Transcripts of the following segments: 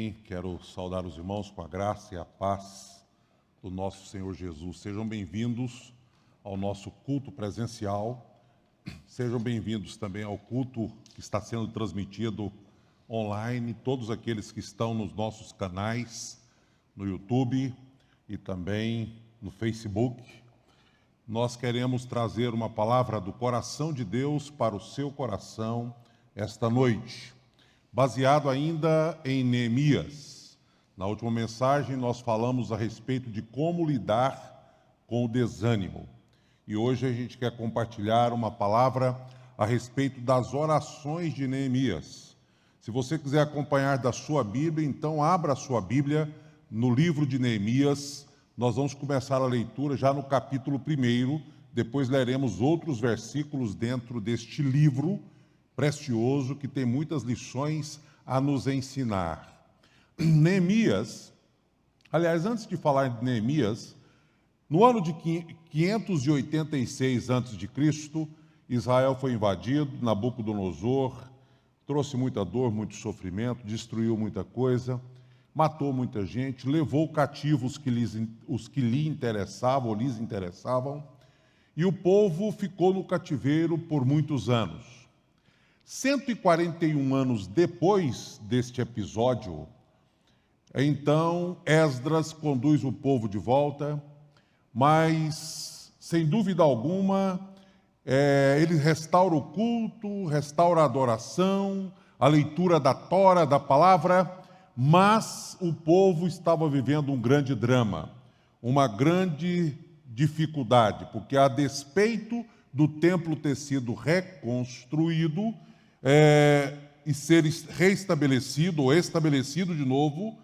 Amém. Quero saudar os irmãos com a graça e a paz do nosso Senhor Jesus. Sejam bem-vindos ao nosso culto presencial. Sejam bem-vindos também ao culto que está sendo transmitido online. Todos aqueles que estão nos nossos canais, no YouTube e também no Facebook. Nós queremos trazer uma palavra do coração de Deus para o seu coração esta noite, baseado ainda em Neemias. Na última mensagem nós falamos a respeito de como lidar com o desânimo. E hoje a gente quer compartilhar uma palavra a respeito das orações de Neemias. Se você quiser acompanhar da sua Bíblia, então abra a sua Bíblia no livro de Neemias. Nós vamos começar a leitura já no capítulo 1, depois leremos outros versículos dentro deste livro precioso que tem muitas lições a nos ensinar. Neemias, aliás, antes de falar de Neemias, no ano de 586 a.C., Israel foi invadido, Nabucodonosor trouxe muita dor, muito sofrimento, destruiu muita coisa, matou muita gente, levou cativos os que lhe interessavam ou lhes interessavam, e o povo ficou no cativeiro por muitos anos. 141 anos depois deste episódio, então Esdras conduz o povo de volta, mas, sem dúvida alguma, ele restaura o culto, restaura a adoração, a leitura da Tora, da palavra, mas o povo estava vivendo um grande drama, uma grande dificuldade, porque a despeito do templo ter sido reconstruído, e ser reestabelecido ou estabelecido de novo,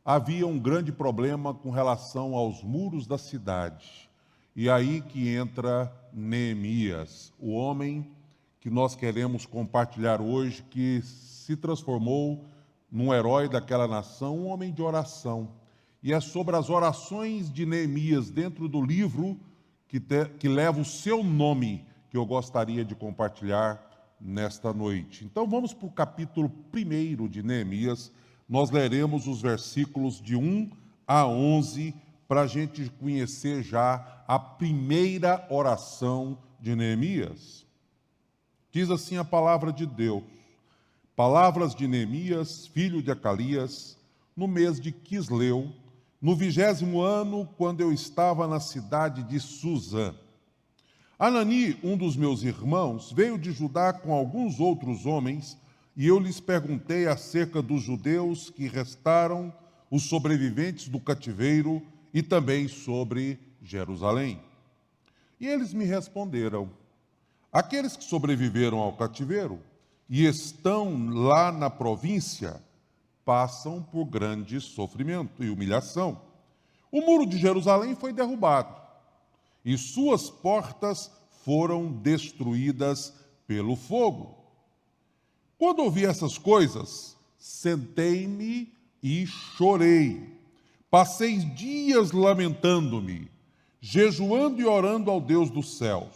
havia um grande problema com relação aos muros da cidade. E aí que entra Neemias, o homem que nós queremos compartilhar hoje, que se transformou num herói daquela nação, um homem de oração. E é sobre as orações de Neemias dentro do livro que leva o seu nome que eu gostaria de compartilhar nesta noite. Então vamos para o capítulo 1 de Neemias. Nós leremos os versículos de 1 a 11 para a gente conhecer já a primeira oração de Neemias. Diz assim a palavra de Deus: palavras de Neemias, filho de Acalias, no mês de Quisleu, no 20º ano, quando eu estava na cidade de Suzã. Anani, um dos meus irmãos, veio de Judá com alguns outros homens, e eu lhes perguntei acerca dos judeus que restaram, os sobreviventes do cativeiro, e também sobre Jerusalém. E eles me responderam: aqueles que sobreviveram ao cativeiro e estão lá na província, passam por grande sofrimento e humilhação. O muro de Jerusalém foi derrubado, e suas portas foram destruídas pelo fogo. Quando ouvi essas coisas, sentei-me e chorei. Passei dias lamentando-me, jejuando e orando ao Deus dos céus.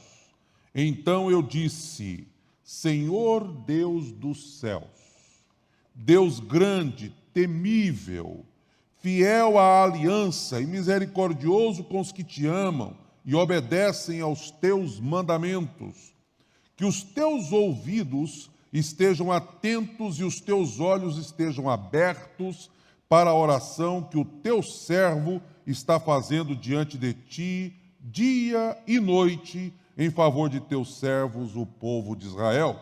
Então eu disse: Senhor Deus dos céus, Deus grande, temível, fiel à aliança e misericordioso com os que te amam e obedecem aos teus mandamentos, que os teus ouvidos estejam atentos e os teus olhos estejam abertos para a oração que o teu servo está fazendo diante de ti, dia e noite, em favor de teus servos, o povo de Israel.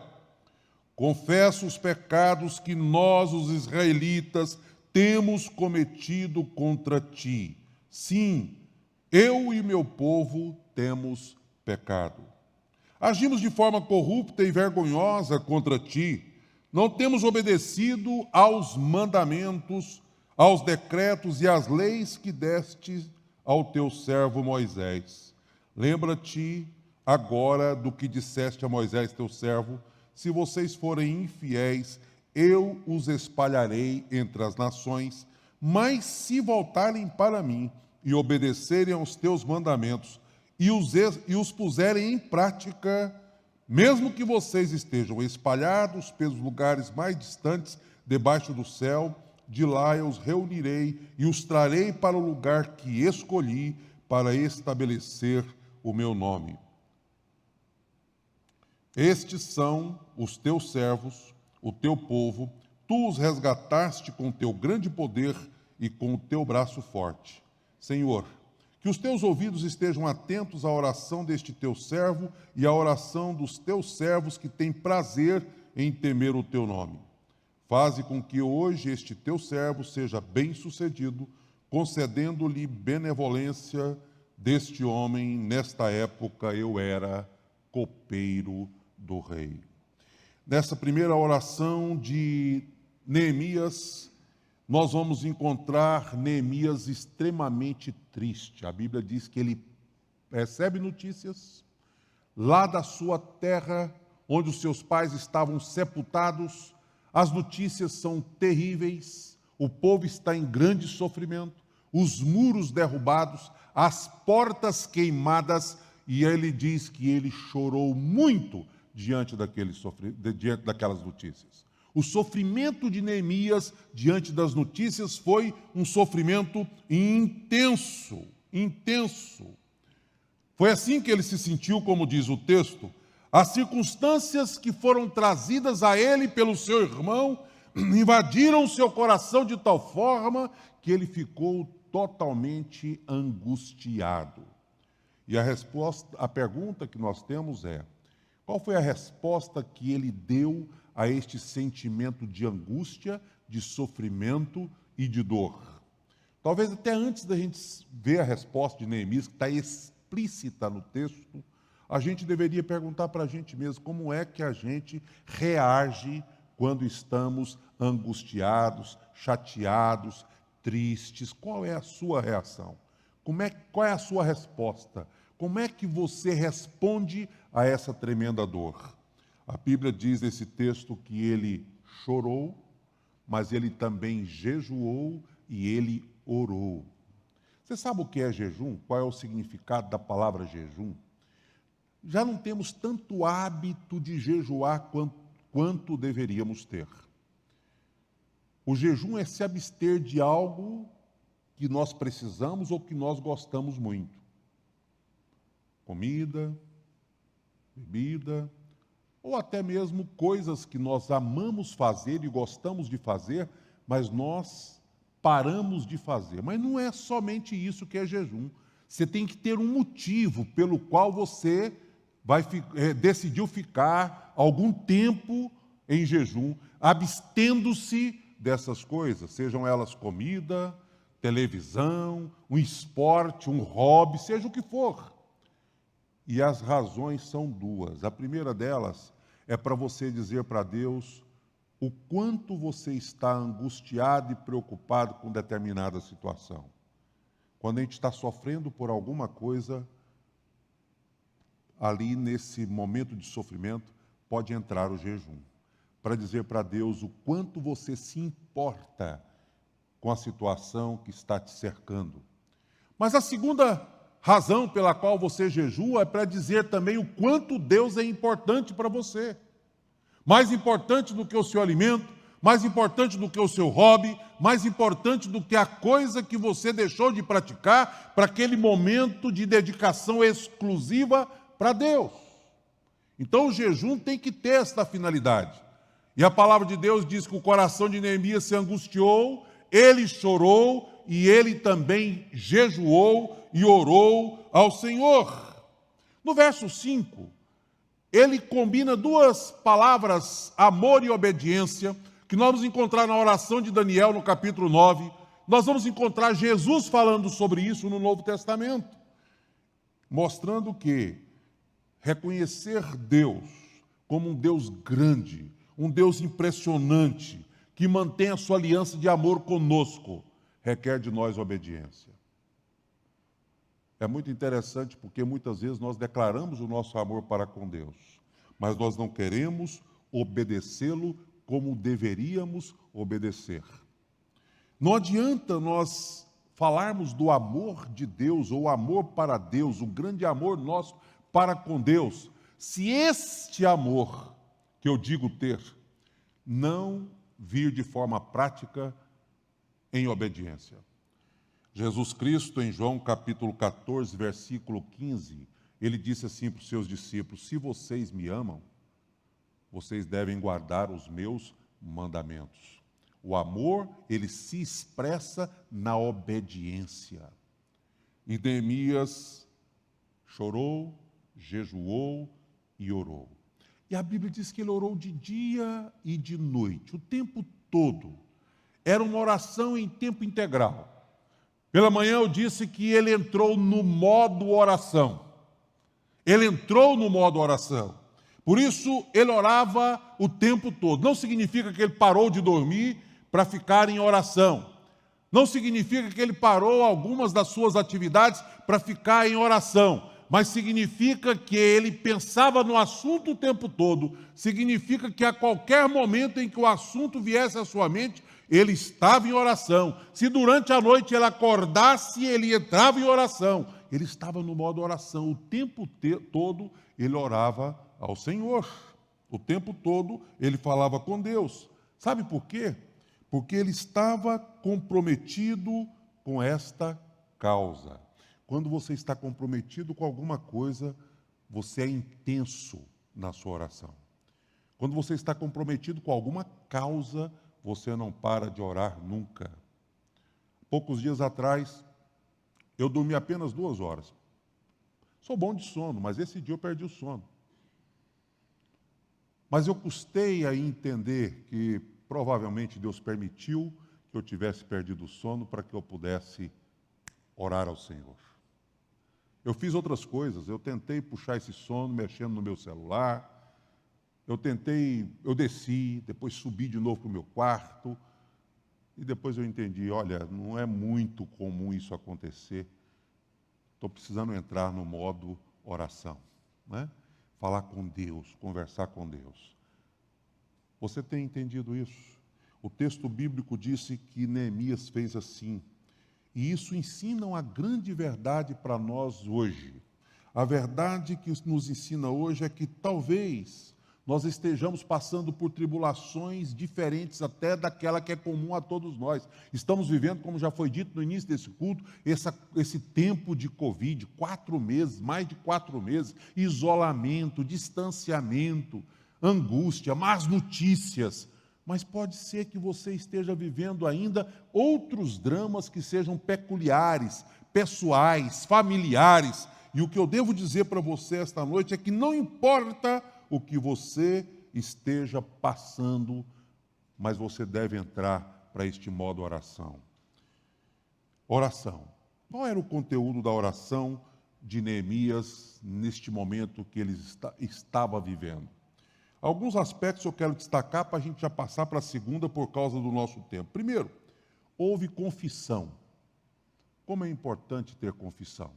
Confesso os pecados que nós, os israelitas, temos cometido contra ti. Sim, eu e meu povo temos pecado. Agimos de forma corrupta e vergonhosa contra ti. Não temos obedecido aos mandamentos, aos decretos e às leis que deste ao teu servo Moisés. Lembra-te agora do que disseste a Moisés, teu servo: se vocês forem infiéis, eu os espalharei entre as nações, mas se voltarem para mim e obedecerem aos teus mandamentos e os puserem em prática, mesmo que vocês estejam espalhados pelos lugares mais distantes debaixo do céu, de lá eu os reunirei e os trarei para o lugar que escolhi para estabelecer o meu nome. Estes são os teus servos, o teu povo, tu os resgataste com teu grande poder e com o teu braço forte. Senhor, que os teus ouvidos estejam atentos à oração deste teu servo e à oração dos teus servos que têm prazer em temer o teu nome. Faze com que hoje este teu servo seja bem-sucedido, concedendo-lhe benevolência deste homem. Nesta época eu era copeiro do rei. Nessa primeira oração de Neemias, nós vamos encontrar Neemias extremamente triste. A Bíblia diz que ele recebe notícias lá da sua terra, onde os seus pais estavam sepultados. As notícias são terríveis, o povo está em grande sofrimento, os muros derrubados, as portas queimadas, e ele diz que ele chorou muito diante daquelas notícias. O sofrimento de Neemias diante das notícias foi um sofrimento intenso, intenso. Foi assim que ele se sentiu, como diz o texto. As circunstâncias que foram trazidas a ele pelo seu irmão invadiram seu coração de tal forma que ele ficou totalmente angustiado. E a pergunta que nós temos é: qual foi a resposta que ele deu a este sentimento de angústia, de sofrimento e de dor? Talvez até antes da gente ver a resposta de Neemias, que está explícita no texto, a gente deveria perguntar para a gente mesmo como é que a gente reage quando estamos angustiados, chateados, tristes. Qual é a sua reação? Qual é a sua resposta? Como é que você responde a essa tremenda dor? A Bíblia diz nesse texto que ele chorou, mas ele também jejuou e ele orou. Você sabe o que é jejum? Qual é o significado da palavra jejum? Já não temos tanto hábito de jejuar quanto deveríamos ter. O jejum é se abster de algo que nós precisamos ou que nós gostamos muito. Comida, bebida, ou até mesmo coisas que nós amamos fazer e gostamos de fazer, mas nós paramos de fazer. Mas não é somente isso que é jejum. Você tem que ter um motivo pelo qual você decidiu ficar algum tempo em jejum, abstendo-se dessas coisas, sejam elas comida, televisão, um esporte, um hobby, seja o que for. E as razões são duas. A primeira delas é para você dizer para Deus o quanto você está angustiado e preocupado com determinada situação. Quando a gente está sofrendo por alguma coisa, ali nesse momento de sofrimento, pode entrar o jejum, para dizer para Deus o quanto você se importa com a situação que está te cercando. Mas a segunda razão pela qual você jejua é para dizer também o quanto Deus é importante para você. Mais importante do que o seu alimento, mais importante do que o seu hobby, mais importante do que a coisa que você deixou de praticar para aquele momento de dedicação exclusiva para Deus. Então o jejum tem que ter esta finalidade. E a palavra de Deus diz que o coração de Neemias se angustiou, ele chorou e ele também jejuou e orou ao Senhor. No verso 5, ele combina duas palavras, amor e obediência, que nós vamos encontrar na oração de Daniel no capítulo 9. Nós vamos encontrar Jesus falando sobre isso no Novo Testamento, mostrando que reconhecer Deus como um Deus grande, um Deus impressionante, que mantém a sua aliança de amor conosco, requer de nós obediência. É muito interessante porque muitas vezes nós declaramos o nosso amor para com Deus, mas nós não queremos obedecê-lo como deveríamos obedecer. Não adianta nós falarmos do amor de Deus, ou amor para Deus, o grande amor nosso para com Deus, se este amor que eu digo ter não vir de forma prática em obediência. Jesus Cristo, em João capítulo 14, versículo 15, ele disse assim para os seus discípulos: se vocês me amam, vocês devem guardar os meus mandamentos. O amor, ele se expressa na obediência. E Neemias chorou, jejuou e orou. E a Bíblia diz que ele orou de dia e de noite, o tempo todo. Era uma oração em tempo integral. Pela manhã eu disse que ele entrou no modo oração. Ele entrou no modo oração. Por isso, ele orava o tempo todo. Não significa que ele parou de dormir para ficar em oração. Não significa que ele parou algumas das suas atividades para ficar em oração. Mas significa que ele pensava no assunto o tempo todo. Significa que a qualquer momento em que o assunto viesse à sua mente, ele estava em oração. Se durante a noite ele acordasse, ele entrava em oração. Ele estava no modo oração. O tempo todo ele orava ao Senhor. O tempo todo ele falava com Deus. Sabe por quê? Porque ele estava comprometido com esta causa. Quando você está comprometido com alguma coisa, você é intenso na sua oração. Quando você está comprometido com alguma causa, você não para de orar nunca. Poucos dias atrás, eu dormi apenas 2 horas. Sou bom de sono, mas esse dia eu perdi o sono. Mas eu custei a entender que provavelmente Deus permitiu que eu tivesse perdido o sono para que eu pudesse orar ao Senhor. Eu fiz outras coisas, eu tentei puxar esse sono mexendo no meu celular, eu desci, depois subi de novo para o meu quarto, e depois eu entendi, olha, não é muito comum isso acontecer, estou precisando entrar no modo oração, né? Falar com Deus, conversar com Deus. Você tem entendido isso? O texto bíblico disse que Neemias fez assim. E isso ensina uma grande verdade para nós hoje. A verdade que nos ensina hoje é que talvez nós estejamos passando por tribulações diferentes até daquela que é comum a todos nós. Estamos vivendo, como já foi dito no início desse culto, esse tempo de Covid, 4 meses, mais de 4 meses, isolamento, distanciamento, angústia, más notícias. Mas pode ser que você esteja vivendo ainda outros dramas que sejam peculiares, pessoais, familiares. E o que eu devo dizer para você esta noite é que não importa o que você esteja passando, mas você deve entrar para este modo oração. Oração. Qual era o conteúdo da oração de Neemias neste momento que ele estava vivendo? Alguns aspectos eu quero destacar para a gente já passar para a segunda por causa do nosso tempo. Primeiro, houve confissão. Como é importante ter confissão.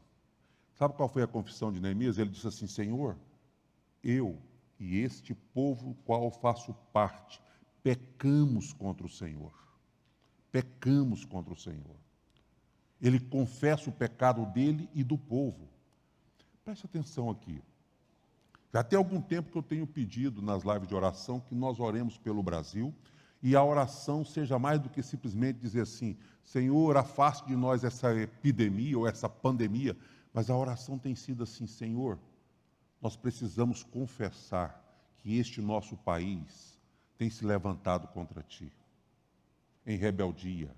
Sabe qual foi a confissão de Neemias? Ele disse assim: Senhor, eu e este povo qual faço parte, pecamos contra o Senhor. Pecamos contra o Senhor. Ele confessa o pecado dele e do povo. Preste atenção aqui. Já tem algum tempo que eu tenho pedido nas lives de oração que nós oremos pelo Brasil e a oração seja mais do que simplesmente dizer assim: Senhor, afaste de nós essa epidemia ou essa pandemia, mas a oração tem sido assim: Senhor, nós precisamos confessar que este nosso país tem se levantado contra Ti, em rebeldia,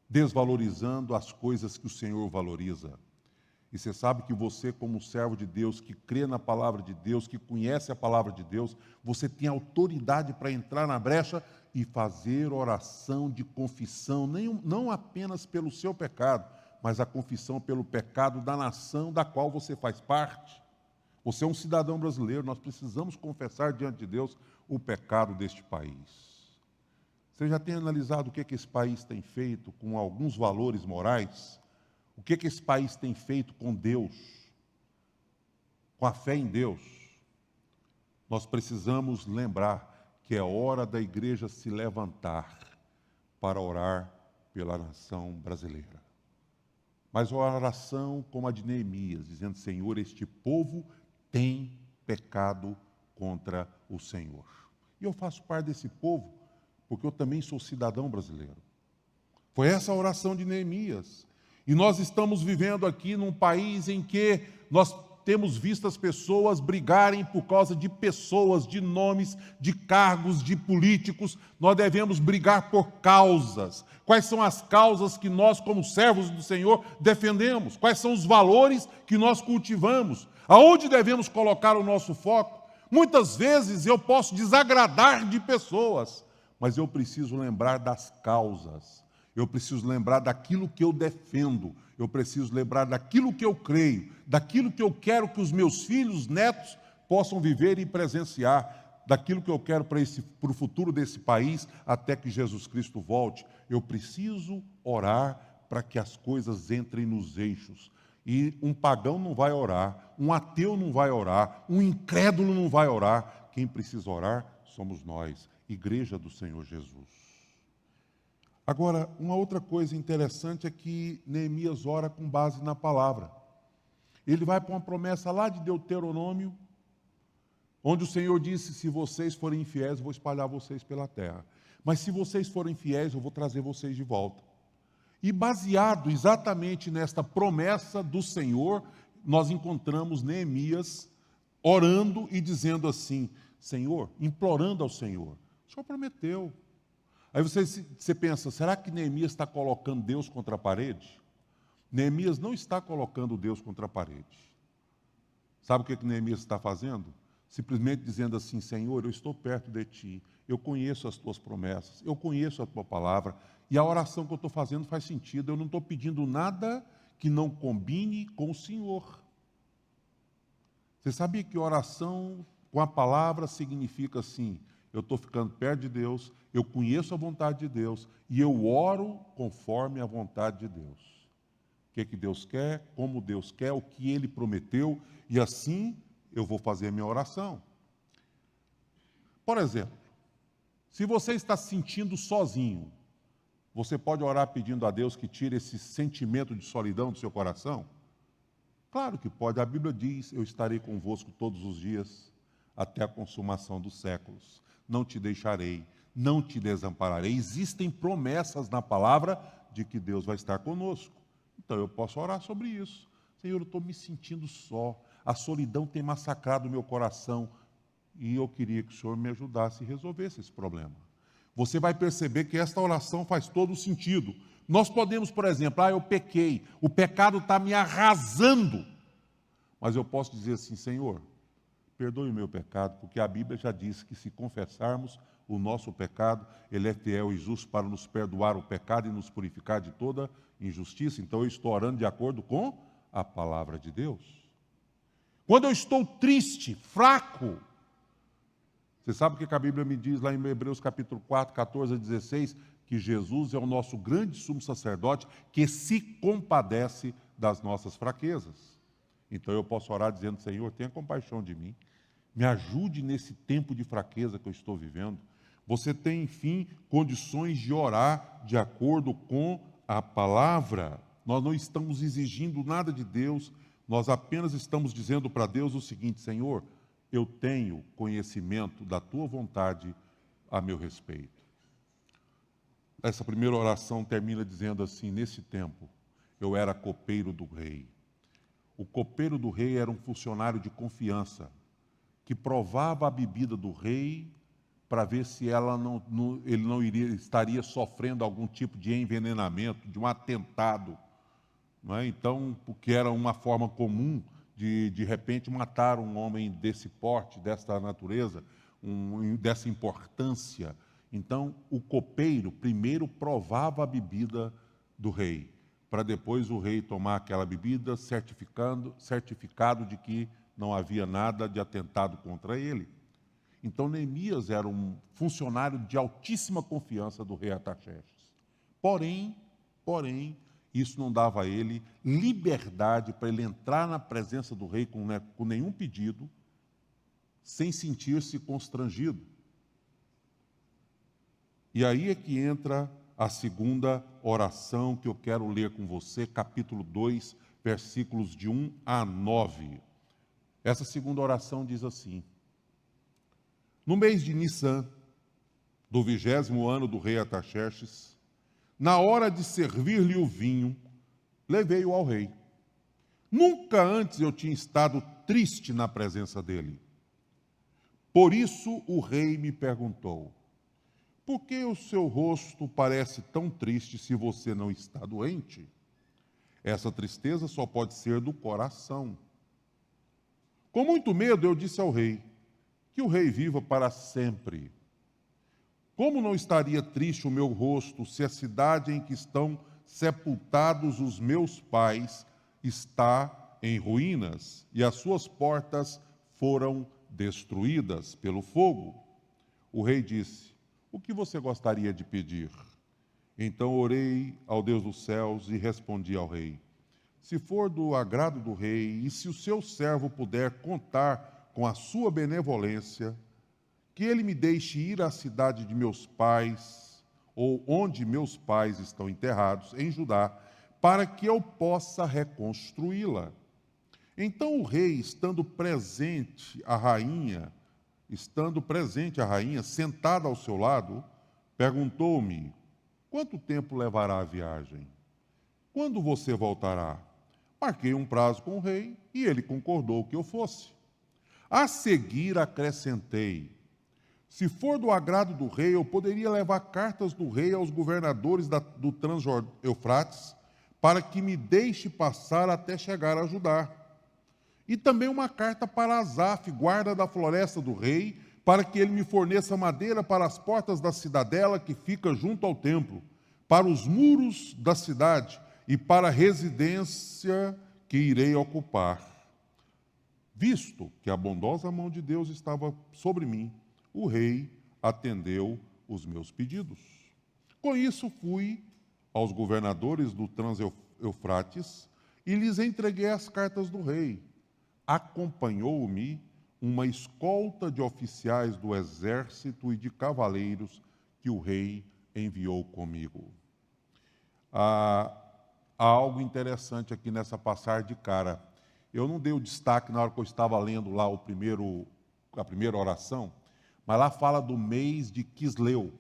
desvalorizando as coisas que o Senhor valoriza. E você sabe que você, como servo de Deus, que crê na palavra de Deus, que conhece a palavra de Deus, você tem autoridade para entrar na brecha e fazer oração de confissão, não apenas pelo seu pecado, mas a confissão pelo pecado da nação da qual você faz parte. Você é um cidadão brasileiro, nós precisamos confessar diante de Deus o pecado deste país. Você já tem analisado o que esse país tem feito com alguns valores morais? O que esse país tem feito com Deus, com a fé em Deus? Nós precisamos lembrar que é hora da igreja se levantar para orar pela nação brasileira. Mas uma oração como a de Neemias, dizendo: Senhor, este povo tem pecado contra o Senhor. E eu faço parte desse povo porque eu também sou cidadão brasileiro. Foi essa a oração de Neemias. E nós estamos vivendo aqui num país em que nós temos visto as pessoas brigarem por causa de pessoas, de nomes, de cargos, de políticos. Nós devemos brigar por causas. Quais são as causas que nós, como servos do Senhor, defendemos? Quais são os valores que nós cultivamos? Aonde devemos colocar o nosso foco? Muitas vezes eu posso desagradar de pessoas, mas eu preciso lembrar das causas. Eu preciso lembrar daquilo que eu defendo. Eu preciso lembrar daquilo que eu creio, daquilo que eu quero que os meus filhos, netos, possam viver e presenciar, daquilo que eu quero para o futuro desse país, até que Jesus Cristo volte. Eu preciso orar para que as coisas entrem nos eixos. E um pagão não vai orar, um ateu não vai orar, um incrédulo não vai orar. Quem precisa orar somos nós, Igreja do Senhor Jesus. Agora, uma outra coisa interessante é que Neemias ora com base na palavra. Ele vai para uma promessa lá de Deuteronômio, onde o Senhor disse: se vocês forem infiéis, eu vou espalhar vocês pela terra. Mas se vocês forem fiéis, eu vou trazer vocês de volta. E baseado exatamente nesta promessa do Senhor, nós encontramos Neemias orando e dizendo assim: Senhor, implorando ao Senhor, o Senhor prometeu. Aí você pensa, será que Neemias está colocando Deus contra a parede? Neemias não está colocando Deus contra a parede. Sabe o que Neemias está fazendo? Simplesmente dizendo assim: Senhor, eu estou perto de Ti, eu conheço as Tuas promessas, eu conheço a Tua palavra, e a oração que eu estou fazendo faz sentido, eu não estou pedindo nada que não combine com o Senhor. Você sabia que oração com a palavra significa assim: eu estou ficando perto de Deus, eu conheço a vontade de Deus e eu oro conforme a vontade de Deus. O que Deus quer, como Deus quer, o que Ele prometeu, e assim eu vou fazer a minha oração. Por exemplo, se você está se sentindo sozinho, você pode orar pedindo a Deus que tire esse sentimento de solidão do seu coração? Claro que pode. A Bíblia diz: eu estarei convosco todos os dias, até a consumação dos séculos. Não te deixarei, não te desampararei. Existem promessas na palavra de que Deus vai estar conosco. Então eu posso orar sobre isso. Senhor, eu estou me sentindo só. A solidão tem massacrado o meu coração. E eu queria que o Senhor me ajudasse e resolvesse esse problema. Você vai perceber que esta oração faz todo o sentido. Nós podemos, por exemplo, eu pequei, o pecado está me arrasando. Mas eu posso dizer assim: Senhor, perdoe o meu pecado, porque a Bíblia já diz que se confessarmos o nosso pecado, Ele é fiel e justo para nos perdoar o pecado e nos purificar de toda injustiça. Então eu estou orando de acordo com a palavra de Deus. Quando eu estou triste, fraco, você sabe o que a Bíblia me diz lá em Hebreus capítulo 4, 14 a 16? Que Jesus é o nosso grande sumo sacerdote que se compadece das nossas fraquezas. Então eu posso orar dizendo: Senhor, tenha compaixão de mim, me ajude nesse tempo de fraqueza que eu estou vivendo. Você tem, enfim, condições de orar de acordo com a palavra. Nós não estamos exigindo nada de Deus, nós apenas estamos dizendo para Deus o seguinte: Senhor, eu tenho conhecimento da Tua vontade a meu respeito. Essa primeira oração termina dizendo assim: nesse tempo, eu era copeiro do rei. O copeiro do rei era um funcionário de confiança, que provava a bebida do rei para ver se ele não estaria sofrendo algum tipo de envenenamento, de um atentado. Não é? Então, porque era uma forma comum de repente matar um homem desse porte, desta natureza, dessa importância. Então, o copeiro primeiro provava a bebida do rei, para depois o rei tomar aquela bebida, certificado de que não havia nada de atentado contra ele. Então, Neemias era um funcionário de altíssima confiança do rei Artaxerxes. Porém, isso não dava a ele liberdade para ele entrar na presença do rei com nenhum pedido, sem sentir-se constrangido. E aí é que entra a segunda oração que eu quero ler com você, capítulo 2, versículos de 1 a 9. Essa segunda oração diz assim: no mês de Nissan, do 20º ano do rei Artaxerxes, na hora de servir-lhe o vinho, levei-o ao rei. Nunca antes eu tinha estado triste na presença dele. Por isso o rei me perguntou: por que o seu rosto parece tão triste se você não está doente? Essa tristeza só pode ser do coração. Com muito medo eu disse ao rei: que o rei viva para sempre. Como não estaria triste o meu rosto se a cidade em que estão sepultados os meus pais está em ruínas e as suas portas foram destruídas pelo fogo? O rei disse: o que você gostaria de pedir? Então orei ao Deus dos céus e respondi ao rei: se for do agrado do rei e se o seu servo puder contar com a sua benevolência, que ele me deixe ir à cidade de meus pais, ou onde meus pais estão enterrados, em Judá, para que eu possa reconstruí-la. Então o rei, estando presente a rainha, sentada ao seu lado, perguntou-me: quanto tempo levará a viagem? Quando você voltará? Marquei um prazo com o rei e ele concordou que eu fosse. A seguir acrescentei: se for do agrado do rei, eu poderia levar cartas do rei aos governadores do Trans-Eufrates para que me deixe passar até chegar a Judá. E também uma carta para Asaf, guarda da floresta do rei, para que ele me forneça madeira para as portas da cidadela que fica junto ao templo, para os muros da cidade e para a residência que irei ocupar. Visto que a bondosa mão de Deus estava sobre mim, o rei atendeu os meus pedidos. Com isso, fui aos governadores do Trans-Eufrates e lhes entreguei as cartas do rei. Acompanhou-me uma escolta de oficiais do exército e de cavaleiros que o rei enviou comigo. Há algo interessante aqui nessa passagem de cara. Eu não dei o destaque na hora que eu estava lendo lá a primeira oração, mas lá fala do mês de Quisleu.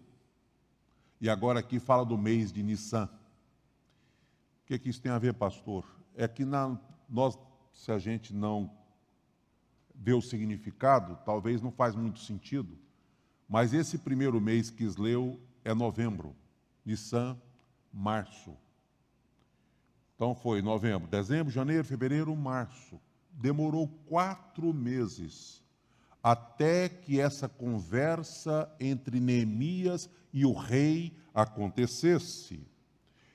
E agora aqui fala do mês de Nissan. O que isso tem a ver, pastor? É que se a gente não vê o significado, talvez não faz muito sentido. Mas esse primeiro mês, Quisleu, é novembro. Nissan, março. Então foi novembro, dezembro, janeiro, fevereiro, março. Demorou 4 meses até que essa conversa entre Neemias e o rei acontecesse.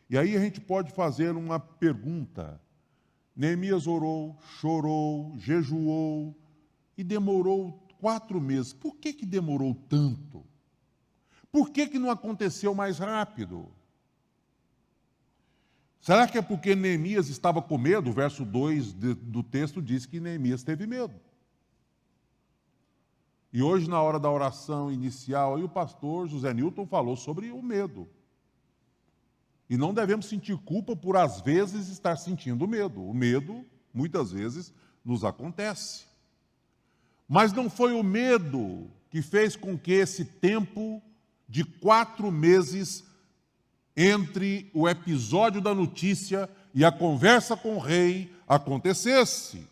E aí a gente pode fazer uma pergunta. Neemias orou, chorou, jejuou e demorou 4 meses. Por que demorou tanto? Por que não aconteceu mais rápido? Será que é porque Neemias estava com medo? O verso 2 do texto diz que Neemias teve medo. E hoje, na hora da oração inicial, aí o pastor José Newton falou sobre o medo. E não devemos sentir culpa por, às vezes, estar sentindo medo. O medo, muitas vezes, nos acontece. Mas não foi o medo que fez com que esse tempo de 4 meses entre o episódio da notícia e a conversa com o rei acontecesse.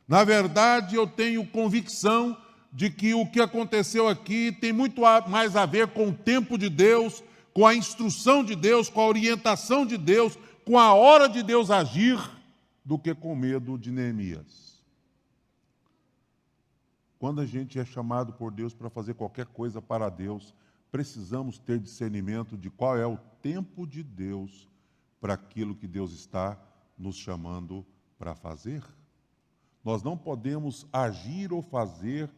Na verdade, eu tenho convicção de que o que aconteceu aqui tem muito mais a ver com o tempo de Deus, com a instrução de Deus, com a orientação de Deus, com a hora de Deus agir, do que com medo de Neemias. Quando a gente é chamado por Deus para fazer qualquer coisa para Deus, precisamos ter discernimento de qual é o tempo de Deus para aquilo que Deus está nos chamando para fazer. Nós não podemos agir ou fazer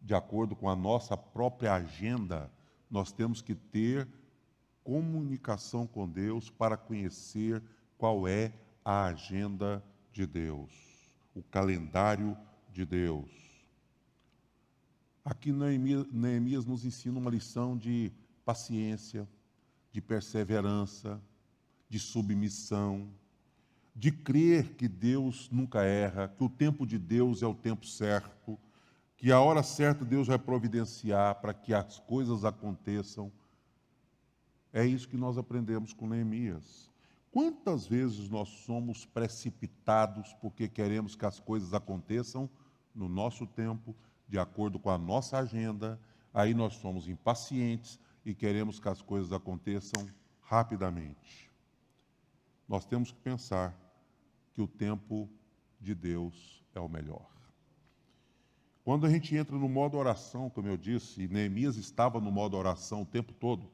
de acordo com a nossa própria agenda. Nós temos que ter comunicação com Deus para conhecer qual é a agenda de Deus, o calendário de Deus. Aqui Neemias nos ensina uma lição de paciência, de perseverança, de submissão, de crer que Deus nunca erra, que o tempo de Deus é o tempo certo, que a hora certa Deus vai providenciar para que as coisas aconteçam. É isso que nós aprendemos com Neemias. Quantas vezes nós somos precipitados porque queremos que as coisas aconteçam no nosso tempo, de acordo com a nossa agenda, aí nós somos impacientes e queremos que as coisas aconteçam rapidamente. Nós temos que pensar que o tempo de Deus é o melhor. Quando a gente entra no modo oração, como eu disse, e Neemias estava no modo oração o tempo todo,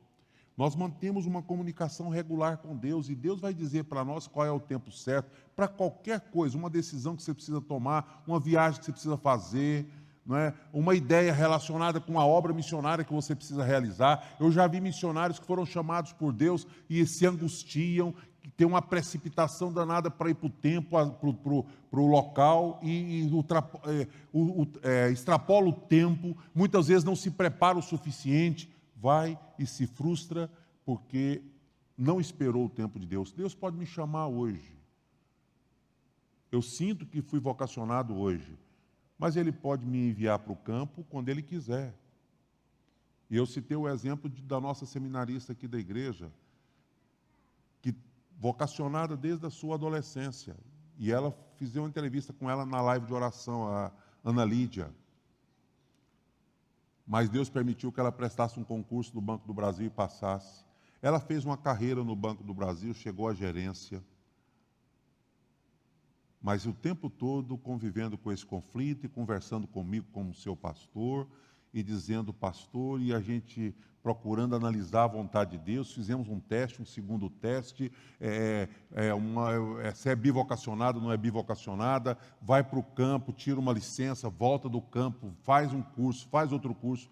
nós mantemos uma comunicação regular com Deus e Deus vai dizer para nós qual é o tempo certo para qualquer coisa, uma decisão que você precisa tomar, uma viagem que você precisa fazer, não é? Uma ideia relacionada com a obra missionária que você precisa realizar. Eu já vi missionários que foram chamados por Deus e se angustiam, que tem uma precipitação danada para ir para o tempo, para o local e extrapola o tempo, muitas vezes não se prepara o suficiente, vai e se frustra porque não esperou o tempo de Deus. Deus pode me chamar hoje. Eu sinto que fui vocacionado hoje, mas Ele pode me enviar para o campo quando Ele quiser. E eu citei o exemplo da nossa seminarista aqui da igreja, que vocacionada desde a sua adolescência. E ela fiz uma entrevista com ela na live de oração, a Ana Lídia. Mas Deus permitiu que ela prestasse um concurso do Banco do Brasil e passasse. Ela fez uma carreira no Banco do Brasil, chegou à gerência. Mas o tempo todo convivendo com esse conflito e conversando comigo como seu pastor e dizendo, pastor, e a gente procurando analisar a vontade de Deus, fizemos um teste, um segundo teste, se é bivocacionada, não é bivocacionada, vai para o campo, tira uma licença, volta do campo, faz um curso, faz outro curso.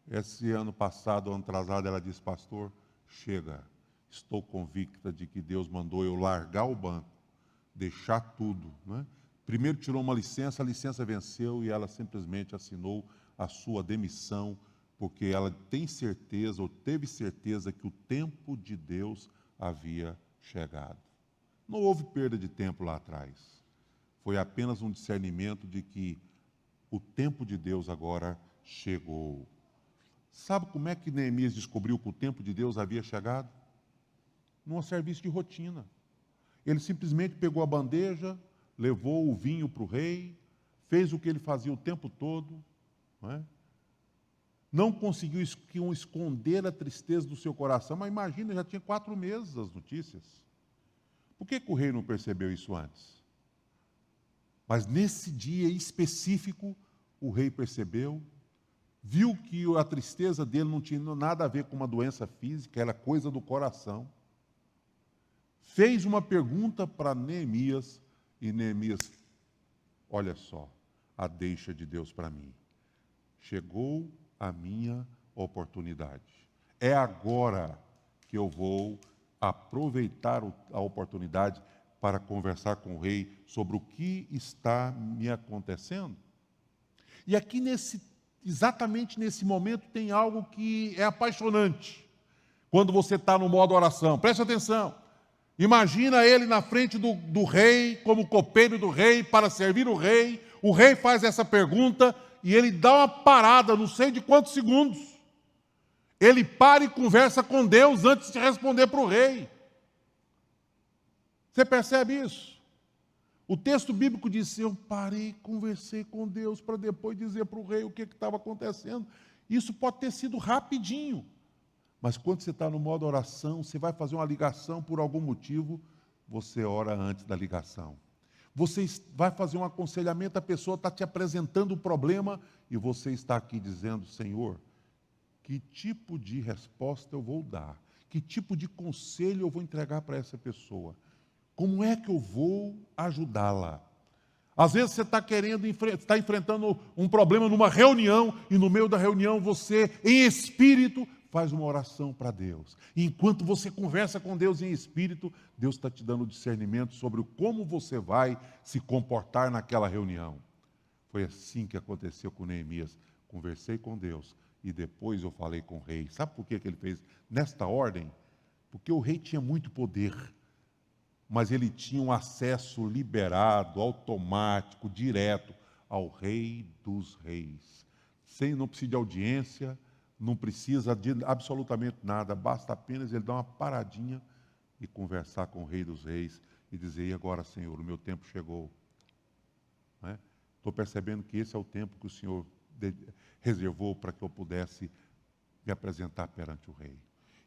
Esse ano passado, ano atrasado, ela disse, pastor, chega, estou convicta de que Deus mandou eu largar o banco, deixar tudo, né? Primeiro tirou uma licença, a licença venceu e ela simplesmente assinou a sua demissão, porque ela tem certeza, ou teve certeza, que o tempo de Deus havia chegado. Não houve perda de tempo lá atrás. Foi apenas um discernimento de que o tempo de Deus agora chegou. Sabe como é que Neemias descobriu que o tempo de Deus havia chegado? Num serviço de rotina. Ele simplesmente pegou a bandeja, levou o vinho para o rei, fez o que ele fazia o tempo todo, não conseguiu esconder a tristeza do seu coração, mas imagina, já tinha 4 meses as notícias. Por que o rei não percebeu isso antes? Mas nesse dia específico, o rei percebeu, viu que a tristeza dele não tinha nada a ver com uma doença física, era coisa do coração. Fez uma pergunta para Neemias, e Neemias, olha só, a deixa de Deus para mim. Chegou a minha oportunidade. É agora que eu vou aproveitar a oportunidade para conversar com o rei sobre o que está me acontecendo. E aqui, exatamente nesse momento, tem algo que é apaixonante. Quando você está no modo oração, preste atenção. Imagina ele na frente do rei, como copeiro do rei, para servir o rei. O rei faz essa pergunta e ele dá uma parada, não sei de quantos segundos. Ele para e conversa com Deus antes de responder para o rei. Você percebe isso? O texto bíblico diz, eu parei, conversei com Deus para depois dizer para o rei o que estava acontecendo. Isso pode ter sido rapidinho. Mas quando você está no modo oração, você vai fazer uma ligação por algum motivo, você ora antes da ligação. Você vai fazer um aconselhamento, a pessoa está te apresentando o problema e você está aqui dizendo, Senhor, que tipo de resposta eu vou dar? Que tipo de conselho eu vou entregar para essa pessoa? Como é que eu vou ajudá-la? Às vezes você está enfrentando um problema numa reunião e no meio da reunião você, em espírito, faz uma oração para Deus. E enquanto você conversa com Deus em espírito, Deus está te dando discernimento sobre como você vai se comportar naquela reunião. Foi assim que aconteceu com Neemias. Conversei com Deus e depois eu falei com o rei. Sabe por que ele fez nesta ordem? Porque o rei tinha muito poder, mas ele tinha um acesso liberado, automático, direto ao Rei dos Reis. Não precisa de audiência, não precisa de absolutamente nada, basta apenas ele dar uma paradinha e conversar com o Rei dos Reis e dizer: e agora, Senhor, o meu tempo chegou. Estou percebendo que esse é o tempo que o Senhor reservou para que eu pudesse me apresentar perante o Rei.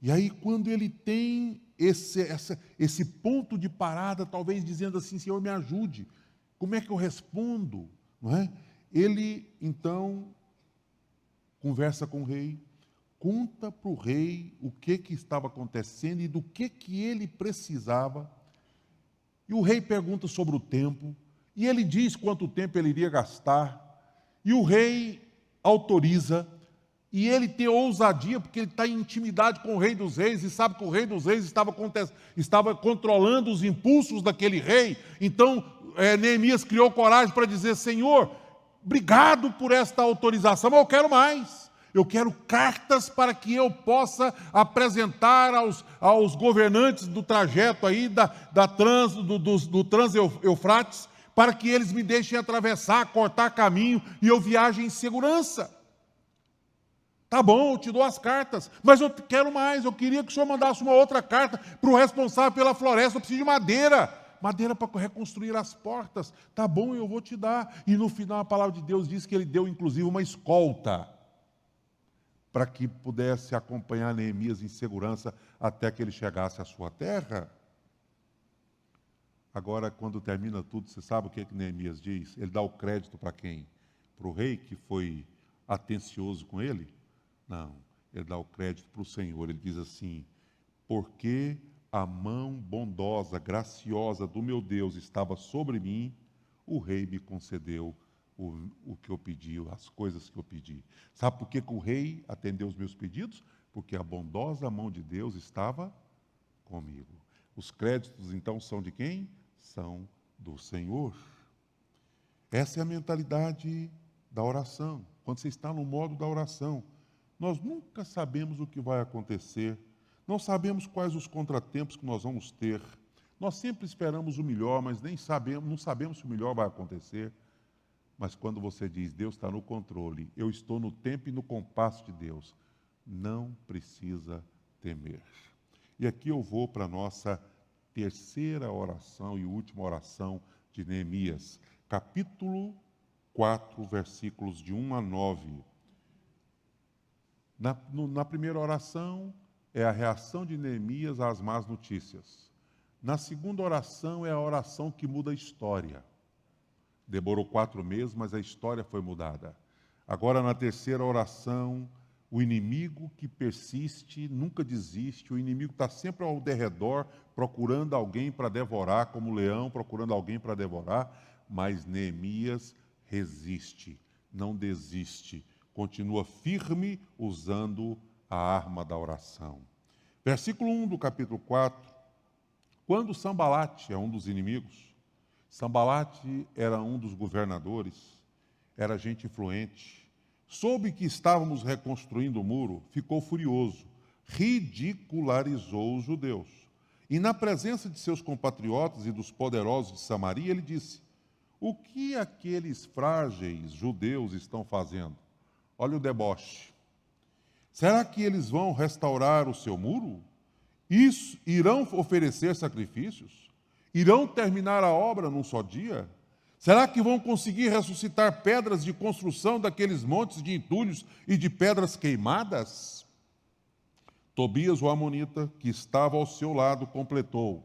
E aí, quando ele tem esse ponto de parada, talvez dizendo assim: Senhor, me ajude, como é que eu respondo? Não é? Ele, então, conversa com o rei, conta para o rei o que estava acontecendo e do que ele precisava. E o rei pergunta sobre o tempo, e ele diz quanto tempo ele iria gastar, e o rei autoriza. E ele tem ousadia, porque ele está em intimidade com o Rei dos Reis, e sabe que o Rei dos Reis estava controlando os impulsos daquele rei. Então, Neemias criou coragem para dizer: Senhor, obrigado por esta autorização, mas eu quero mais. Eu quero cartas para que eu possa apresentar aos governantes do trajeto aí, do Trans-Eufrates, para que eles me deixem atravessar, cortar caminho, e eu viaje em segurança. Tá bom, eu te dou as cartas, mas eu quero mais, eu queria que o senhor mandasse uma outra carta para o responsável pela floresta, eu preciso de madeira para reconstruir as portas. Tá bom, eu vou te dar. E no final a palavra de Deus diz que ele deu inclusive uma escolta para que pudesse acompanhar Neemias em segurança até que ele chegasse à sua terra. Agora, quando termina tudo, você sabe o que Neemias diz? Ele dá o crédito para quem? Para o rei que foi atencioso com ele? Não, ele dá o crédito para o Senhor. Ele diz assim: porque a mão bondosa, graciosa do meu Deus estava sobre mim, o rei me concedeu o que eu pedi, as coisas que eu pedi. Sabe por que o rei atendeu os meus pedidos? Porque a bondosa mão de Deus estava comigo. Os créditos, então, são de quem? São do Senhor. Essa é a mentalidade da oração. Quando você está no modo da oração, nós nunca sabemos o que vai acontecer, não sabemos quais os contratempos que nós vamos ter. Nós sempre esperamos o melhor, mas não sabemos se o melhor vai acontecer. Mas quando você diz: Deus está no controle, eu estou no tempo e no compasso de Deus, não precisa temer. E aqui eu vou para a nossa terceira oração e última oração de Neemias, capítulo 4, versículos de 1 a 9. Na primeira oração é a reação de Neemias às más notícias. Na segunda oração é a oração que muda a história. Demorou 4 meses, mas a história foi mudada. Agora, na terceira oração, o inimigo que persiste, nunca desiste, o inimigo está sempre ao derredor, procurando alguém para devorar, como o leão procurando alguém para devorar, mas Neemias resiste, não desiste, continua firme usando a arma da oração. Versículo 1 do capítulo 4. Quando Sambalate é um dos inimigos, Sambalate era um dos governadores, era gente influente, soube que estávamos reconstruindo o muro, ficou furioso, ridicularizou os judeus. E na presença de seus compatriotas e dos poderosos de Samaria, ele disse: o que aqueles frágeis judeus estão fazendo? Olha o deboche. Será que eles vão restaurar o seu muro? Irão oferecer sacrifícios? Irão terminar a obra num só dia? Será que vão conseguir ressuscitar pedras de construção daqueles montes de entulhos e de pedras queimadas? Tobias, o amonita, que estava ao seu lado, completou: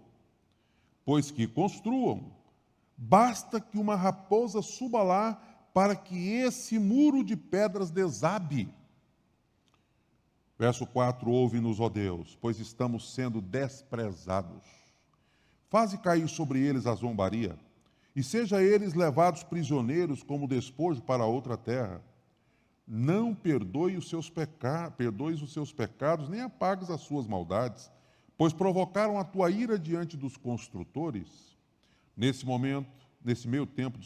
pois que construam, basta que uma raposa suba lá para que esse muro de pedras desabe. Verso 4, ouve-nos, ó Deus, pois estamos sendo desprezados. Faze cair sobre eles a zombaria, e seja eles levados prisioneiros como despojo para outra terra. Não perdoes os seus pecados, nem apagues as suas maldades, pois provocaram a tua ira diante dos construtores. Nesse meio tempo,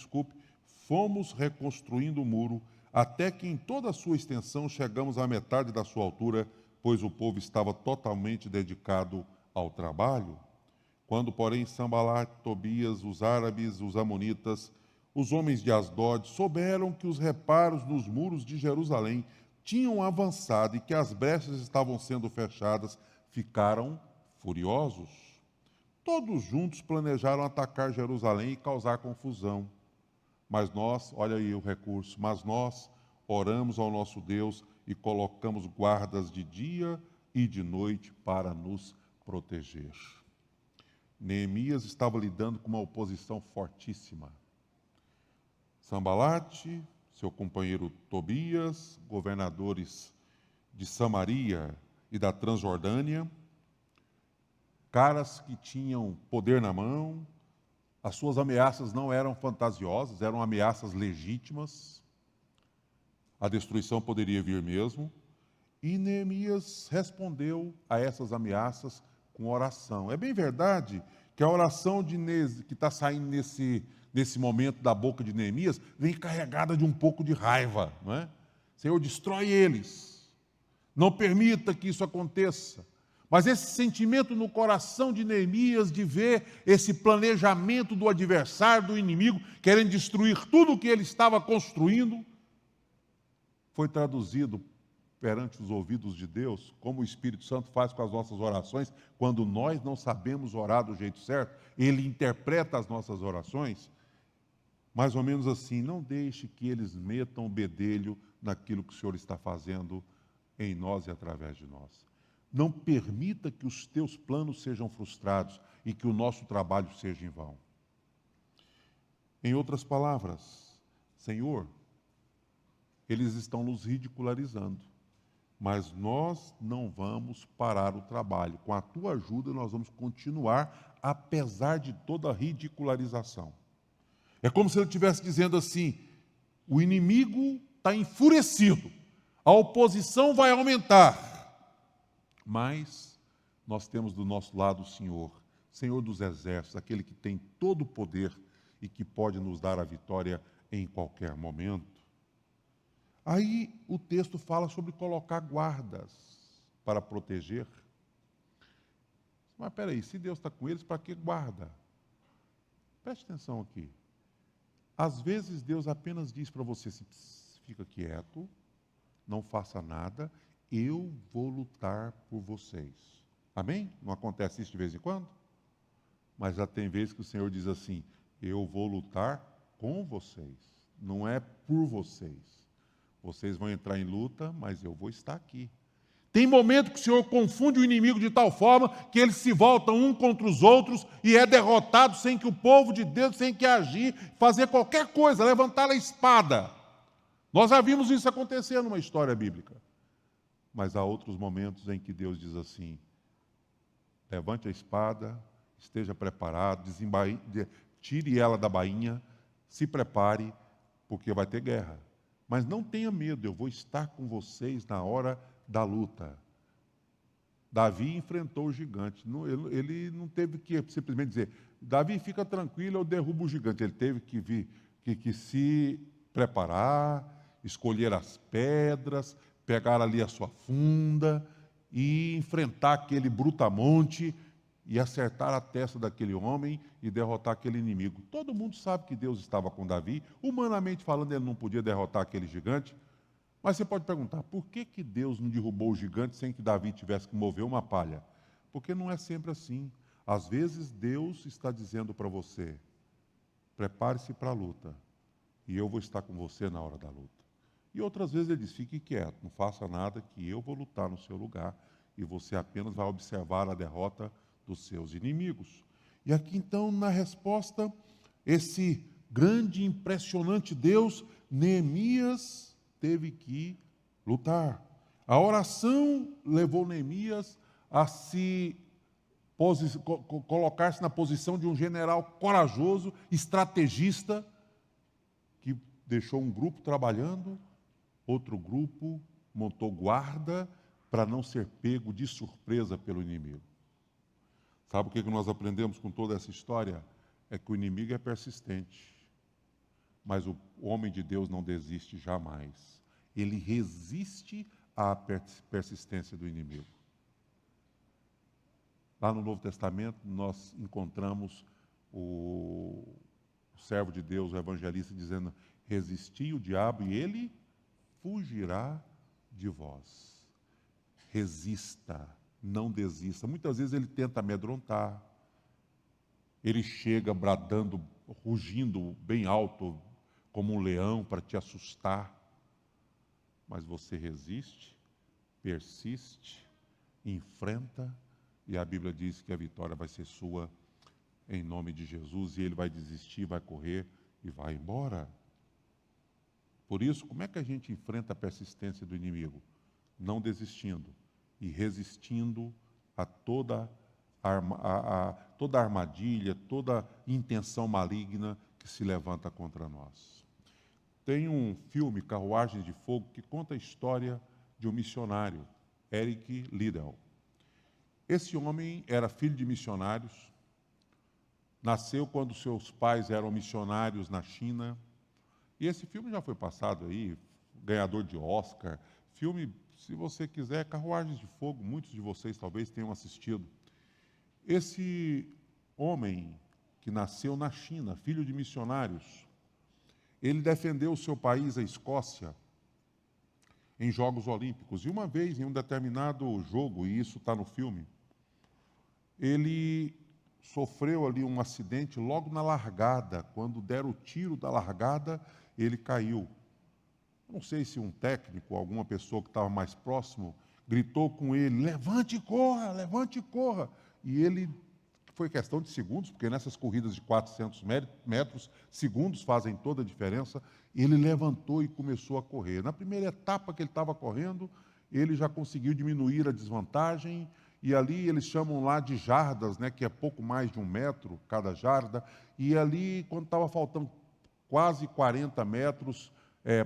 fomos reconstruindo o muro, até que em toda a sua extensão chegamos à metade da sua altura, pois o povo estava totalmente dedicado ao trabalho. Quando, porém, Sambalate, Tobias, os árabes, os amonitas, os homens de Asdod souberam que os reparos nos muros de Jerusalém tinham avançado e que as brechas estavam sendo fechadas, ficaram furiosos. Todos juntos planejaram atacar Jerusalém e causar confusão. Mas nós, olha aí o recurso, mas nós oramos ao nosso Deus e colocamos guardas de dia e de noite para nos proteger. Neemias estava lidando com uma oposição fortíssima. Sambalate, seu companheiro Tobias, governadores de Samaria e da Transjordânia, caras que tinham poder na mão, as suas ameaças não eram fantasiosas, eram ameaças legítimas. A destruição poderia vir mesmo. E Neemias respondeu a essas ameaças com oração. É bem verdade que a oração que está saindo nesse momento da boca de Neemias vem carregada de um pouco de raiva, não é? Senhor, destrói eles. Não permita que isso aconteça. Mas esse sentimento no coração de Neemias de ver esse planejamento do adversário, do inimigo, querendo destruir tudo o que ele estava construindo, foi traduzido perante os ouvidos de Deus, como o Espírito Santo faz com as nossas orações, quando nós não sabemos orar do jeito certo, ele interpreta as nossas orações, mais ou menos assim: não deixe que eles metam o bedelho naquilo que o Senhor está fazendo em nós e através de nós. Não permita que os teus planos sejam frustrados e que o nosso trabalho seja em vão. Em outras palavras, Senhor, eles estão nos ridicularizando, mas nós não vamos parar o trabalho. Com a tua ajuda, nós vamos continuar, apesar de toda a ridicularização. É como se ele estivesse dizendo assim: o inimigo está enfurecido, a oposição vai aumentar, mas nós temos do nosso lado o Senhor, Senhor dos exércitos, aquele que tem todo o poder e que pode nos dar a vitória em qualquer momento. Aí o texto fala sobre colocar guardas para proteger. Mas espera aí, se Deus está com eles, para que guarda? Preste atenção aqui. Às vezes Deus apenas diz para você assim: fica quieto, não faça nada, eu vou lutar por vocês. Amém? Não acontece isso de vez em quando? Mas já tem vezes que o Senhor diz assim: eu vou lutar com vocês, não é por vocês. Vocês vão entrar em luta, mas eu vou estar aqui. Tem momento que o Senhor confunde o inimigo de tal forma que eles se voltam um contra os outros e é derrotado sem que o povo de Deus tenha que agir, fazer qualquer coisa, levantar a espada. Nós já vimos isso acontecer numa história bíblica. Mas há outros momentos em que Deus diz assim: levante a espada, esteja preparado, tire ela da bainha, se prepare, porque vai ter guerra. Mas não tenha medo, eu vou estar com vocês na hora da luta. Davi enfrentou o gigante. Ele não teve que simplesmente dizer: Davi, fica tranquilo, eu derrubo o gigante. Ele teve que se preparar, escolher as pedras, pegar ali a sua funda e enfrentar aquele brutamonte e acertar a testa daquele homem e derrotar aquele inimigo. Todo mundo sabe que Deus estava com Davi. Humanamente falando, ele não podia derrotar aquele gigante. Mas você pode perguntar: por que Deus não derrubou o gigante sem que Davi tivesse que mover uma palha? Porque não é sempre assim. Às vezes Deus está dizendo para você: prepare-se para a luta, e eu vou estar com você na hora da luta. E outras vezes ele diz: fique quieto, não faça nada, que eu vou lutar no seu lugar, e você apenas vai observar a derrota dos seus inimigos. E aqui então, na resposta, esse grande e impressionante Deus, Neemias teve que lutar. A oração levou Neemias a colocar-se na posição de um general corajoso, estrategista, que deixou um grupo trabalhando, outro grupo montou guarda para não ser pego de surpresa pelo inimigo. Sabe o que nós aprendemos com toda essa história? É que o inimigo é persistente, mas o homem de Deus não desiste jamais. Ele resiste à persistência do inimigo. Lá no Novo Testamento, nós encontramos o o servo de Deus, o evangelista, dizendo: resisti o diabo e ele fugirá de vós. Resista, não desista. Muitas vezes ele tenta amedrontar, ele chega bradando, rugindo bem alto, como um leão, para te assustar. Mas você resiste, persiste, enfrenta, e a Bíblia diz que a vitória vai ser sua em nome de Jesus, e ele vai desistir, vai correr e vai embora. Por isso, como é que a gente enfrenta a persistência do inimigo? Não desistindo e resistindo a toda toda armadilha, toda intenção maligna que se levanta contra nós. Tem um filme, Carruagens de Fogo, que conta a história de um missionário, Eric Liddell. Esse homem era filho de missionários, nasceu quando seus pais eram missionários na China, e esse filme já foi passado aí, ganhador de Oscar. Filme, se você quiser, Carruagens de Fogo, muitos de vocês talvez tenham assistido. Esse homem que nasceu na China, filho de missionários, ele defendeu o seu país, a Escócia, em Jogos Olímpicos. E uma vez, em um determinado jogo, e isso está no filme, ele sofreu ali um acidente logo na largada. Quando deram o tiro da largada, ele caiu. Não sei se um técnico, alguma pessoa que estava mais próximo, gritou com ele: levante e corra, levante e corra. E ele, foi questão de segundos, porque nessas corridas de 400 metros, segundos fazem toda a diferença, ele levantou e começou a correr. Na primeira etapa que ele estava correndo, ele já conseguiu diminuir a desvantagem, e ali eles chamam lá de jardas, né, que é pouco mais de 1 metro cada jarda, e ali, quando estava faltando quase 40 metros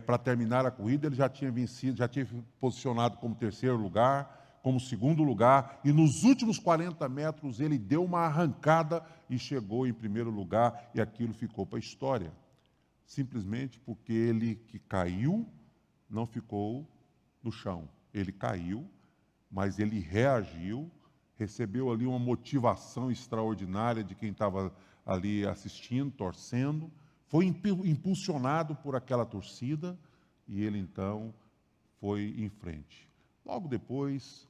para terminar a corrida, ele já tinha vencido, já tinha posicionado como 3º lugar, como 2º lugar, e nos últimos 40 metros ele deu uma arrancada e chegou em 1º lugar, e aquilo ficou para a história. Simplesmente porque ele que caiu não ficou no chão. Ele caiu, mas ele reagiu, recebeu ali uma motivação extraordinária de quem estava ali assistindo, torcendo, foi impulsionado por aquela torcida, e ele então foi em frente. Logo depois,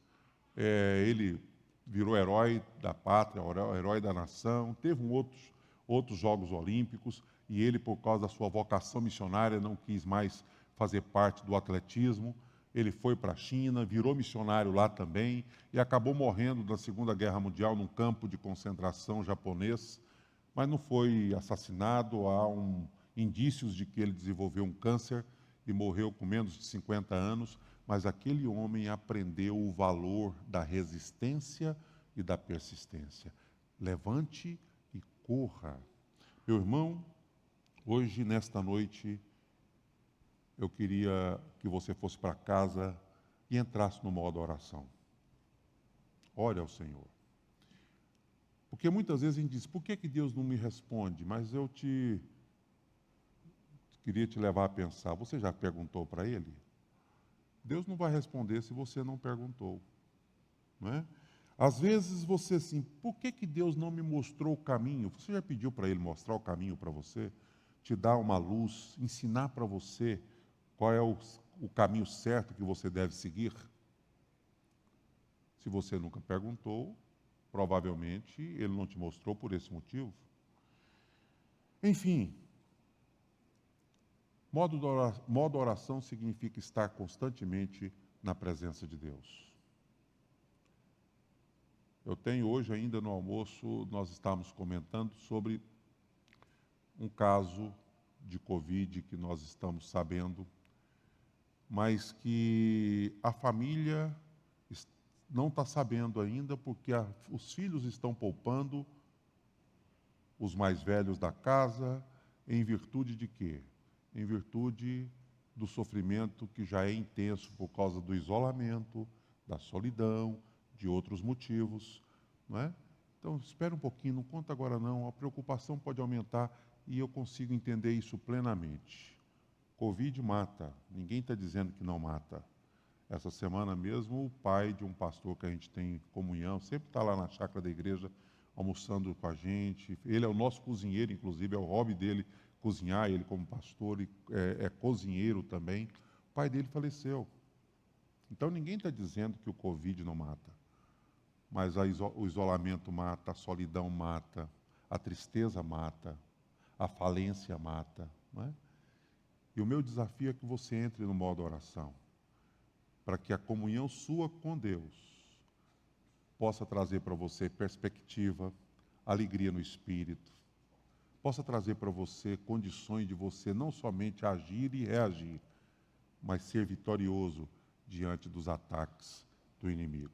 ele virou herói da pátria, herói da nação, teve outros Jogos Olímpicos, e ele, por causa da sua vocação missionária, não quis mais fazer parte do atletismo. Ele foi para a China, virou missionário lá também, e acabou morrendo na Segunda Guerra Mundial num campo de concentração japonês, mas não foi assassinado. Há indícios de que ele desenvolveu um câncer e morreu com menos de 50 anos, mas aquele homem aprendeu o valor da resistência e da persistência. Levante e corra. Meu irmão, hoje, nesta noite, eu queria que você fosse para casa e entrasse no modo oração. Ore ao Senhor. Porque muitas vezes a gente diz: por que Deus não me responde? Mas eu queria te levar a pensar. Você já perguntou para Ele? Deus não vai responder se você não perguntou, não é? Às vezes você assim: por que Deus não me mostrou o caminho? Você já pediu para Ele mostrar o caminho para você? Te dar uma luz, ensinar para você qual é o caminho certo que você deve seguir? Se você nunca perguntou, provavelmente Ele não te mostrou por esse motivo. Enfim, modo oração significa estar constantemente na presença de Deus. Eu tenho hoje ainda no almoço, nós estávamos comentando sobre um caso de Covid que nós estamos sabendo, mas que a família não está sabendo ainda, porque os filhos estão poupando os mais velhos da casa, em virtude de quê? Em virtude do sofrimento que já é intenso por causa do isolamento, da solidão, de outros motivos, não é? Então, espera um pouquinho, não conta agora não, a preocupação pode aumentar, e eu consigo entender isso plenamente. Covid mata, ninguém está dizendo que não mata. Essa semana mesmo, o pai de um pastor que a gente tem comunhão, sempre está lá na chácara da igreja, almoçando com a gente. Ele é o nosso cozinheiro, inclusive, é o hobby dele cozinhar, ele como pastor é cozinheiro também. O pai dele faleceu. Então ninguém está dizendo que o Covid não mata, mas o isolamento mata, a solidão mata, a tristeza mata, a falência mata, não é? E o meu desafio é que você entre no modo oração, para que a comunhão sua com Deus possa trazer para você perspectiva, alegria no espírito, possa trazer para você condições de você não somente agir e reagir, mas ser vitorioso diante dos ataques do inimigo.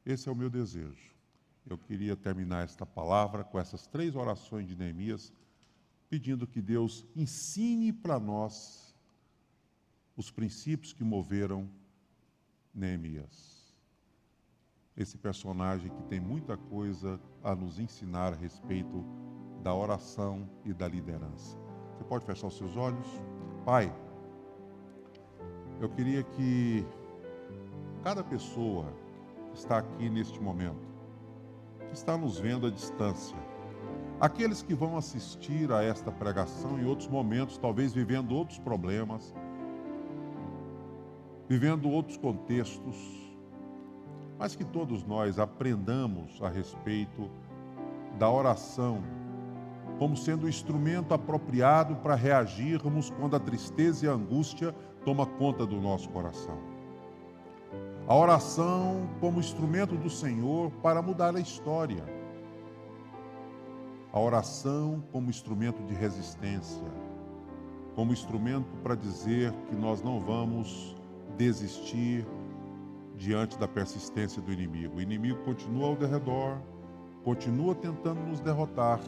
Esse é o meu desejo. Eu queria terminar esta palavra com essas 3 orações de Neemias, pedindo que Deus ensine para nós os princípios que moveram Neemias. Esse personagem que tem muita coisa a nos ensinar a respeito da oração e da liderança. Você pode fechar os seus olhos? Pai, eu queria que cada pessoa que está aqui neste momento, que está nos vendo à distância, aqueles que vão assistir a esta pregação em outros momentos, talvez vivendo outros problemas, vivendo outros contextos, mas que todos nós aprendamos a respeito da oração como sendo o instrumento apropriado para reagirmos quando a tristeza e a angústia toma conta do nosso coração. A oração como instrumento do Senhor para mudar a história. A oração como instrumento de resistência, como instrumento para dizer que nós não vamos desistir diante da persistência do inimigo. O inimigo continua ao derredor, continua tentando nos derrotar,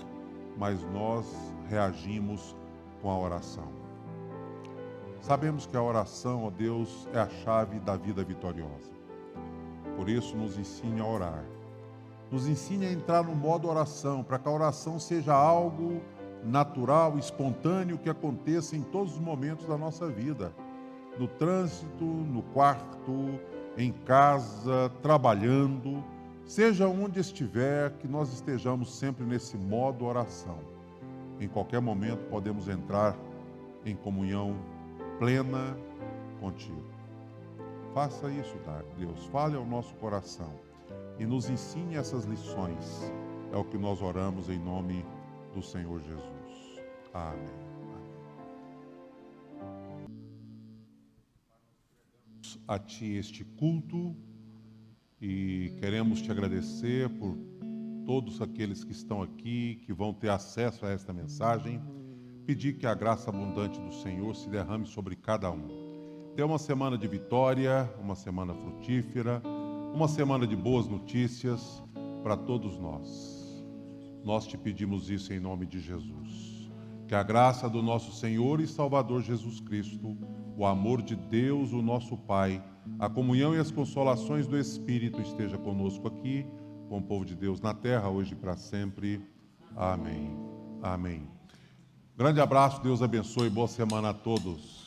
mas nós reagimos com a oração. Sabemos que a oração, ó Deus, é a chave da vida vitoriosa. Por isso, nos ensine a orar. Nos ensine a entrar no modo oração, para que a oração seja algo natural, espontâneo, que aconteça em todos os momentos da nossa vida. No trânsito, no quarto, em casa, trabalhando, seja onde estiver, que nós estejamos sempre nesse modo oração. Em qualquer momento podemos entrar em comunhão plena contigo. Faça isso, Deus. Fale ao nosso coração e nos ensine essas lições. É o que nós oramos em nome do Senhor Jesus. Amém. A Ti este culto e queremos Te agradecer por todos aqueles que estão aqui, que vão ter acesso a esta mensagem. Pedir que a graça abundante do Senhor se derrame sobre cada um. Dê uma semana de vitória, uma semana frutífera, uma semana de boas notícias para todos nós. Nós te pedimos isso em nome de Jesus. Que a graça do nosso Senhor e Salvador Jesus Cristo, o amor de Deus, o nosso Pai, a comunhão e as consolações do Espírito esteja conosco aqui, com o povo de Deus na terra, hoje e para sempre. Amém. Amém. Grande abraço, Deus abençoe, boa semana a todos.